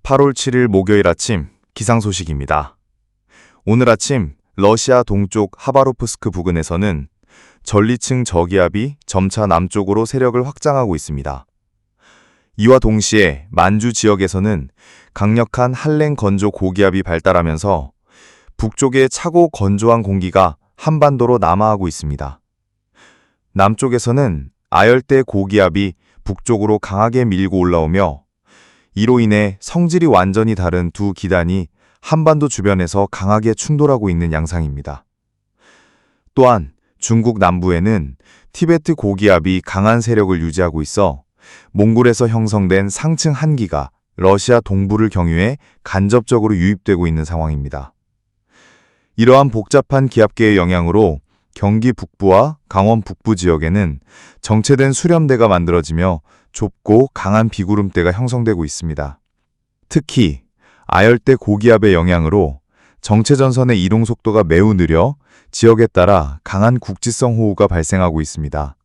8월 7일 목요일 아침 기상 소식입니다. 오늘 아침 러시아 동쪽 하바로프스크 부근에서는 전리층 저기압이 점차 남쪽으로 세력을 확장하고 있습니다. 이와 동시에 만주 지역에서는 강력한 한랭 건조 고기압이 발달하면서 북쪽의 차고 건조한 공기가 한반도로 남하하고 있습니다. 남쪽에서는 아열대 고기압이 북쪽으로 강하게 밀고 올라오며 이로 인해 성질이 완전히 다른 두 기단이 한반도 주변에서 강하게 충돌하고 있는 양상입니다. 또한 중국 남부에는 티베트 고기압이 강한 세력을 유지하고 있어 몽골에서 형성된 상층 한기가 러시아 동부를 경유해 간접적으로 유입되고 있는 상황입니다. 이러한 복잡한 기압계의 영향으로 경기 북부와 강원 북부 지역에는 정체된 수렴대가 만들어지며 좁고 강한 비구름대가 형성되고 있습니다. 특히 아열대 고기압의 영향으로 정체전선의 이동 속도가 매우 느려 지역에 따라 강한 국지성 호우가 발생하고 있습니다.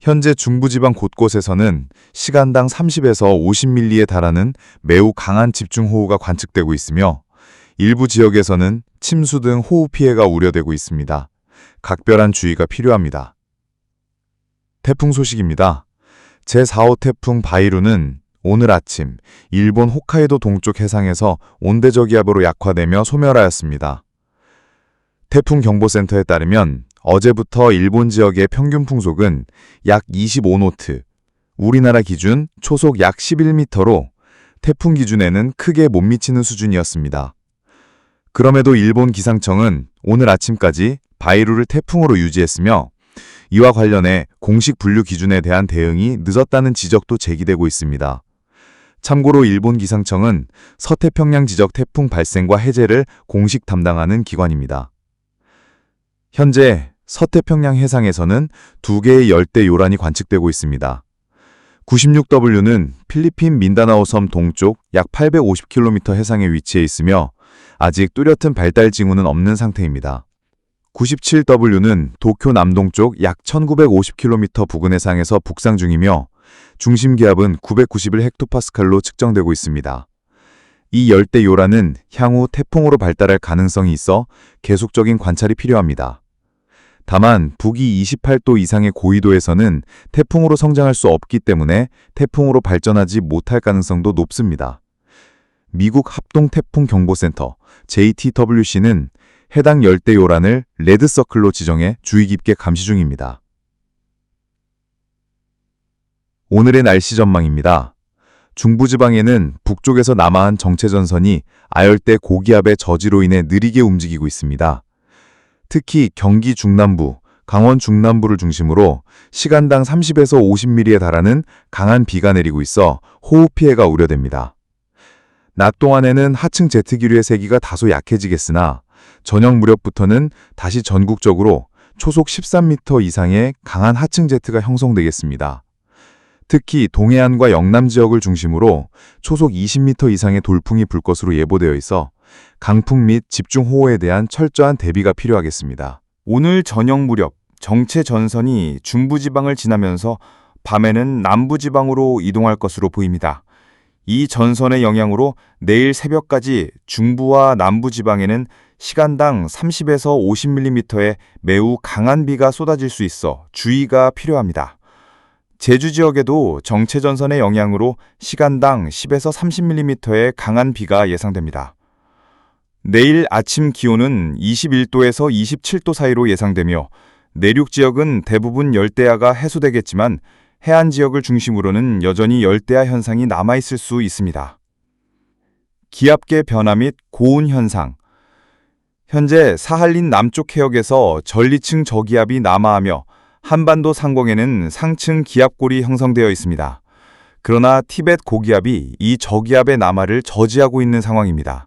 현재 중부지방 곳곳에서는 시간당 30에서 50mm에 달하는 매우 강한 집중호우가 관측되고 있으며 일부 지역에서는 침수 등 호우 피해가 우려되고 있습니다. 각별한 주의가 필요합니다. 태풍 소식입니다. 제4호 태풍 바이루는 오늘 아침 일본 홋카이도 동쪽 해상에서 온대저기압으로 약화되며 소멸하였습니다. 태풍 경보센터에 따르면 어제부터 일본 지역의 평균 풍속은 약 25노트, 우리나라 기준 초속 약 11m로 태풍 기준에는 크게 못 미치는 수준이었습니다. 그럼에도 일본 기상청은 오늘 아침까지 바이루를 태풍으로 유지했으며 이와 관련해 공식 분류 기준에 대한 대응이 늦었다는 지적도 제기되고 있습니다. 참고로 일본 기상청은 서태평양 지적 태풍 발생과 해제를 공식 담당하는 기관입니다. 현재 서태평양 해상에서는 2개의 열대 요란이 관측되고 있습니다. 96W는 필리핀 민다나오 섬 동쪽 약 850km 해상에 위치해 있으며 아직 뚜렷한 발달 징후는 없는 상태입니다. 97W는 도쿄 남동쪽 약 1950km 부근 해상에서 북상 중이며 중심 기압은 991헥토파스칼로 측정되고 있습니다. 이 열대 요란은 향후 태풍으로 발달할 가능성이 있어 계속적인 관찰이 필요합니다. 다만 북위 28도 이상의 고위도에서는 태풍으로 성장할 수 없기 때문에 태풍으로 발전하지 못할 가능성도 높습니다. 미국 합동태풍경보센터 JTWC는 해당 열대 요란을 레드서클로 지정해 주의 깊게 감시 중입니다. 오늘의 날씨 전망입니다. 중부지방에는 북쪽에서 남하한 정체전선이 아열대 고기압의 저지로 인해 느리게 움직이고 있습니다. 특히 경기 중남부, 강원 중남부를 중심으로 시간당 30에서 50mm에 달하는 강한 비가 내리고 있어 호우 피해가 우려됩니다. 낮 동안에는 하층 제트기류의 세기가 다소 약해지겠으나 저녁 무렵부터는 다시 전국적으로 초속 13m 이상의 강한 하층 제트가 형성되겠습니다. 특히 동해안과 영남 지역을 중심으로 초속 20m 이상의 돌풍이 불 것으로 예보되어 있어 강풍 및 집중호우에 대한 철저한 대비가 필요하겠습니다. 오늘 저녁 무렵 정체 전선이 중부지방을 지나면서 밤에는 남부지방으로 이동할 것으로 보입니다. 이 전선의 영향으로 내일 새벽까지 중부와 남부지방에는 시간당 30에서 50mm의 매우 강한 비가 쏟아질 수 있어 주의가 필요합니다. 제주 지역에도 정체전선의 영향으로 시간당 10에서 30mm의 강한 비가 예상됩니다. 내일 아침 기온은 21도에서 27도 사이로 예상되며 내륙 지역은 대부분 열대야가 해소되겠지만 해안 지역을 중심으로는 여전히 열대야 현상이 남아있을 수 있습니다. 기압계 변화 및 고온 현상. 현재 사할린 남쪽 해역에서 전리층 저기압이 남하하며 한반도 상공에는 상층 기압골이 형성되어 있습니다. 그러나 티벳 고기압이 이 저기압의 남하를 저지하고 있는 상황입니다.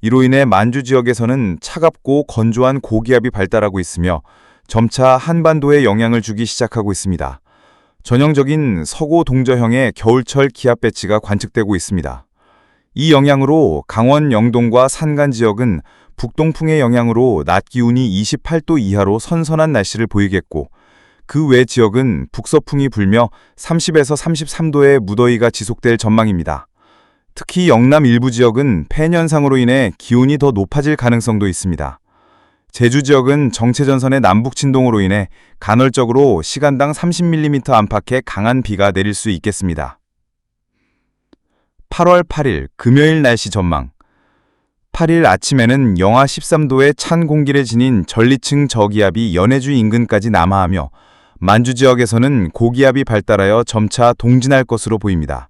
이로 인해 만주 지역에서는 차갑고 건조한 고기압이 발달하고 있으며 점차 한반도에 영향을 주기 시작하고 있습니다. 전형적인 서고 동저형의 겨울철 기압 배치가 관측되고 있습니다. 이 영향으로 강원 영동과 산간 지역은 북동풍의 영향으로 낮 기온이 28도 이하로 선선한 날씨를 보이겠고 그 외 지역은 북서풍이 불며 30에서 33도의 무더위가 지속될 전망입니다. 특히 영남 일부 지역은 팬 현상으로 인해 기온이 더 높아질 가능성도 있습니다. 제주 지역은 정체전선의 남북 진동으로 인해 간헐적으로 시간당 30mm 안팎의 강한 비가 내릴 수 있겠습니다. 8월 8일 금요일 날씨 전망. 8일 아침에는 영하 13도의 찬 공기를 지닌 전리층 저기압이 연해주 인근까지 남하하며 만주 지역에서는 고기압이 발달하여 점차 동진할 것으로 보입니다.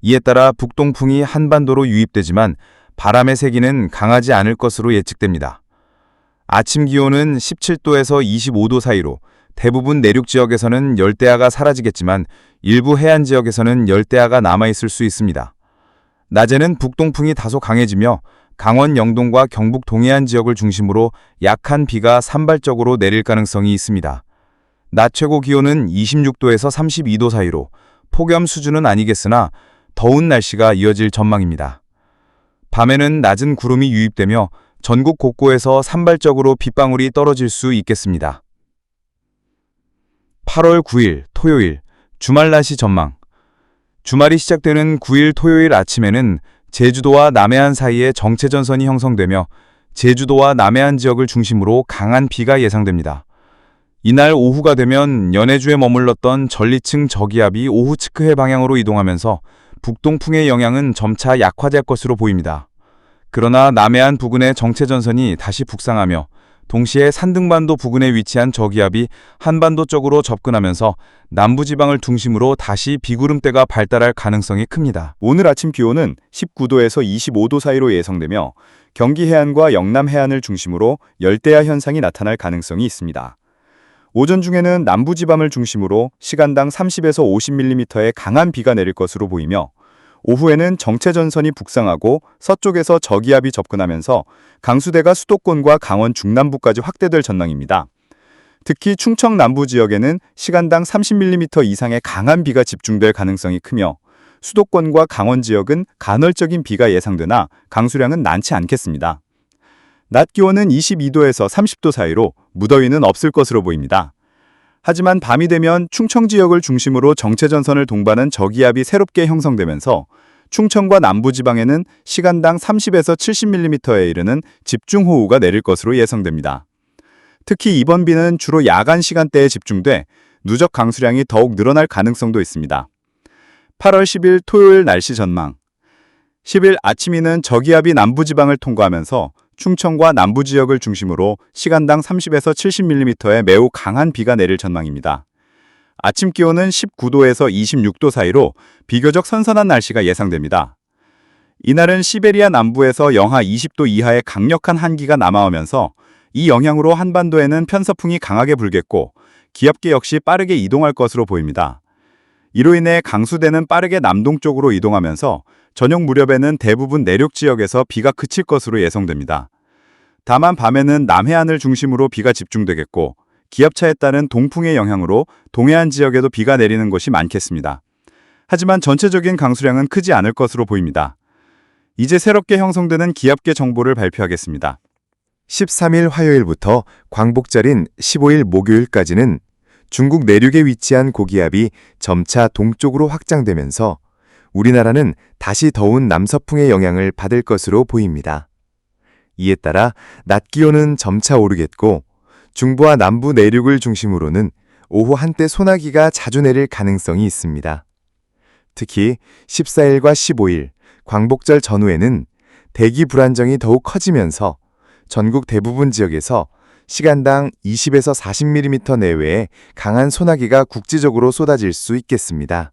이에 따라 북동풍이 한반도로 유입되지만 바람의 세기는 강하지 않을 것으로 예측됩니다. 아침 기온은 17도에서 25도 사이로 대부분 내륙 지역에서는 열대야가 사라지겠지만 일부 해안 지역에서는 열대야가 남아있을 수 있습니다. 낮에는 북동풍이 다소 강해지며 강원 영동과 경북 동해안 지역을 중심으로 약한 비가 산발적으로 내릴 가능성이 있습니다. 낮 최고 기온은 26도에서 32도 사이로 폭염 수준은 아니겠으나 더운 날씨가 이어질 전망입니다. 밤에는 낮은 구름이 유입되며 전국 곳곳에서 산발적으로 빗방울이 떨어질 수 있겠습니다. 8월 9일 토요일 주말 날씨 전망. 주말이 시작되는 9일 토요일 아침에는 제주도와 남해안 사이에 정체전선이 형성되며 제주도와 남해안 지역을 중심으로 강한 비가 예상됩니다. 이날 오후가 되면 연해주에 머물렀던 전리층 저기압이 오후 측해 방향으로 이동하면서 북동풍의 영향은 점차 약화될 것으로 보입니다. 그러나 남해안 부근의 정체전선이 다시 북상하며 동시에 산등반도 부근에 위치한 저기압이 한반도 쪽으로 접근하면서 남부지방을 중심으로 다시 비구름대가 발달할 가능성이 큽니다. 오늘 아침 기온은 19도에서 25도 사이로 예상되며 경기 해안과 영남 해안을 중심으로 열대야 현상이 나타날 가능성이 있습니다. 오전 중에는 남부지방을 중심으로 시간당 30에서 50mm의 강한 비가 내릴 것으로 보이며 오후에는 정체전선이 북상하고 서쪽에서 저기압이 접근하면서 강수대가 수도권과 강원 중남부까지 확대될 전망입니다. 특히 충청 남부 지역에는 시간당 30mm 이상의 강한 비가 집중될 가능성이 크며 수도권과 강원 지역은 간헐적인 비가 예상되나 강수량은 많지 않겠습니다. 낮 기온은 22도에서 30도 사이로 무더위는 없을 것으로 보입니다. 하지만 밤이 되면 충청 지역을 중심으로 정체전선을 동반한 저기압이 새롭게 형성되면서 충청과 남부지방에는 시간당 30에서 70mm에 이르는 집중호우가 내릴 것으로 예상됩니다. 특히 이번 비는 주로 야간 시간대에 집중돼 누적 강수량이 더욱 늘어날 가능성도 있습니다. 8월 10일 토요일 날씨 전망. 10일 아침에는 저기압이 남부지방을 통과하면서 충청과 남부 지역을 중심으로 시간당 30에서 70mm의 매우 강한 비가 내릴 전망입니다. 아침 기온은 19도에서 26도 사이로 비교적 선선한 날씨가 예상됩니다. 이날은 시베리아 남부에서 영하 20도 이하의 강력한 한기가 남아오면서 이 영향으로 한반도에는 편서풍이 강하게 불겠고 기압계 역시 빠르게 이동할 것으로 보입니다. 이로 인해 강수대는 빠르게 남동쪽으로 이동하면서 저녁 무렵에는 대부분 내륙 지역에서 비가 그칠 것으로 예상됩니다. 다만 밤에는 남해안을 중심으로 비가 집중되겠고 기압차에 따른 동풍의 영향으로 동해안 지역에도 비가 내리는 곳이 많겠습니다. 하지만 전체적인 강수량은 크지 않을 것으로 보입니다. 이제 새롭게 형성되는 기압계 정보를 발표하겠습니다. 13일 화요일부터 광복절인 15일 목요일까지는 중국 내륙에 위치한 고기압이 점차 동쪽으로 확장되면서 우리나라는 다시 더운 남서풍의 영향을 받을 것으로 보입니다. 이에 따라 낮 기온은 점차 오르겠고 중부와 남부 내륙을 중심으로는 오후 한때 소나기가 자주 내릴 가능성이 있습니다. 특히 14일과 15일 광복절 전후에는 대기 불안정이 더욱 커지면서 전국 대부분 지역에서 시간당 20에서 40mm 내외의 강한 소나기가 국지적으로 쏟아질 수 있겠습니다.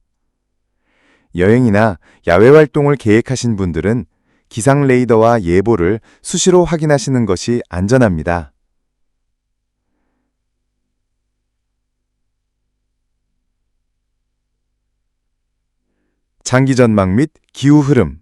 여행이나 야외 활동을 계획하신 분들은 기상 레이더와 예보를 수시로 확인하시는 것이 안전합니다. 장기 전망 및 기후 흐름.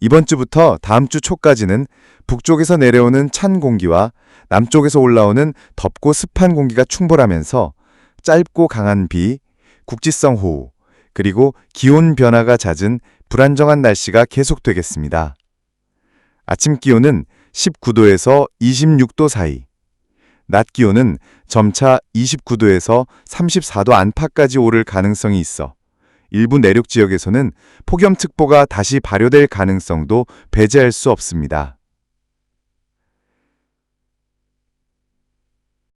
이번 주부터 다음 주 초까지는 북쪽에서 내려오는 찬 공기와 남쪽에서 올라오는 덥고 습한 공기가 충돌하면서 짧고 강한 비, 국지성 호우, 그리고 기온 변화가 잦은 불안정한 날씨가 계속되겠습니다. 아침 기온은 19도에서 26도 사이, 낮 기온은 점차 29도에서 34도 안팎까지 오를 가능성이 있어 일부 내륙 지역에서는 폭염특보가 다시 발효될 가능성도 배제할 수 없습니다.